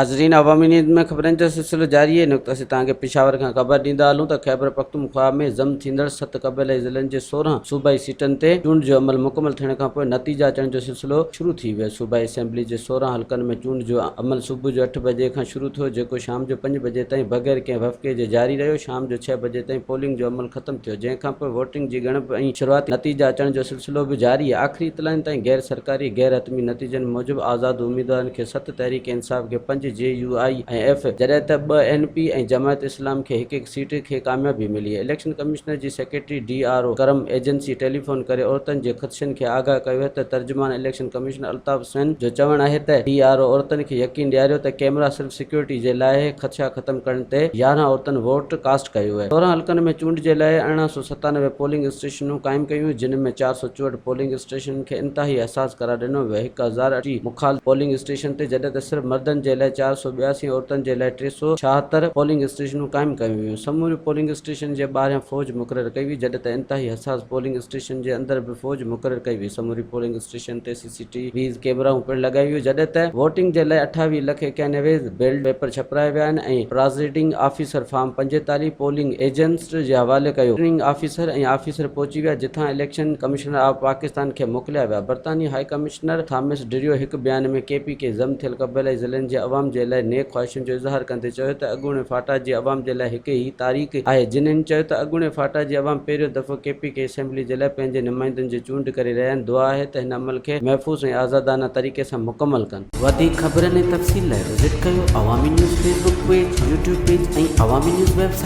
नाज़रीन, अवामी न्यूज़ में ख़बरनि जो सिलसिलो जारी है। नुक़्ता से तव्हांखे पिशावर खां ख़बर ॾींदा हलूं त ख़ैबर पख्तूनख्वा में ज़म थींदड़ 7 क़बाइली ज़िलनि जे 16 सूबाई सीटनि ते चूंड जो अमल मुकमल थियण खां पोइ नतीजा अचण जो सिलसिलो शुरू थी वियो। सूबाई असेंबली जे 16 हल्कनि में चूंड जो अमल सुबुह जो 8 बजे खां शुरू थियो, जेको शाम जो 5 बजे ताईं बग़ैर कंहिं वफ़क़े जे जारी रहियो। शाम जो 6 बजे ताईं पोलिंग जो अमल ख़त्म थियो, जंहिंखां पोइ वोटिंग जी ॻणप ऐं शुरूआती नतीजा अचण जो सिलसिलो बि जारी आहे। आख़िरी इतलाउनि ताईं गैर सरकारी गैर हतमी नतीजनि मूजिबि आज़ाद उम्मीदवारनि खे 7, तहरीक इंसाफ़ खे 5, JUI ऐं F, जॾहिं त 2 NP ऐं जमायत इस्लाम खे हिक सीट खे कामयाबी मिली आहे। इलेक्शन कमिश्नर जी सेक्रेटरी DRO करम एजेंसी टेलीफोन करे औरतनि जे ख़दशनि खे आगाह कयो त तर्जुमान इलेक्शन कमिश्नर अल्ताफ़ हुसैन जो चवणु आहे त DRO औरतनि खे यकीन ॾियारियो त कैमरा सिर्फ़ सिक्योरिटी जे लाइ ख़दशा ख़तमु करण ते 11 औरतुनि वोट कास्ट कयो आहे। 16 हल्कनि में चूंड जे लाइ 1897 पोलिंग स्टेशनूं क़ाइमु कयूं, जिन में 464 पोलिंग स्टेशननि खे इंतिहाई हसास करार ॾिनो वियो। 1080 मुखालिफ़ पोलिंग स्टेशन ते, जॾहिं त सिर्फ़ मर्दनि जे लाइ 482, औरतुनि जे लाइ 376 पोलिंग स्टेशनूं क़ाइमु कयूं वियूं। समूरी पोलिंग स्टेशन जे ॿाहिरियां फ़ौज मुक़ररु कई हुई, जॾहिं त इंतिहाई हसास पोलिंग स्टेशन जे अंदरि बि फ़ौज मुक़ररु कई हुई। समूरी पोलिंग स्टेशन ते CCTV कैमराऊं पिणु लॻाई हुई, जॾहिं त वोटिंग जे लाइ 28,91,000 बैलेट पेपर छपाया विया आहिनि ऐं प्रिज़ाइडिंग ऑफिसर फॉर्म 45 पोलिंग एजेंट्स जे हवाले कयो। रिटर्निंग ऑफिसर ऐं ऑफिसर पहुची विया, जिथां इलेक्शन कमिश्नर ऑफ पाकिस्तान खे मोकिलिया विया। बरतानी हाई कमिश्नर थॉमस डिरियो हिकु बयान में KPK ज़म थियल क़बाइली ज़िलनि जे अवाम जे लाइ नेक ख़्वाहिशुनि जो इज़हार कंदे चयो त अॻूणे फाटा जी अवाम जे लाइ हिकु ई तारीख़ आहे। जिन्हनि चयो त अॻूणे फाटा जी अवाम पहिरियों दफ़ो KPK असेंबली जे लाइ पंहिंजे नुमाइंदनि जी चूंड करे रहिया आहिनि। दुआ आहे त हिन अमल खे महफ़ूज़ ऐं आज़ादाना तरीक़े सां मुकमल कनि। वधीक ख़बरनि ऐं तफ़सील लाइ विज़िट कयो अवामी news Facebook page, YouTube page ऐं अवामी न्यूज़ वेबसाइट।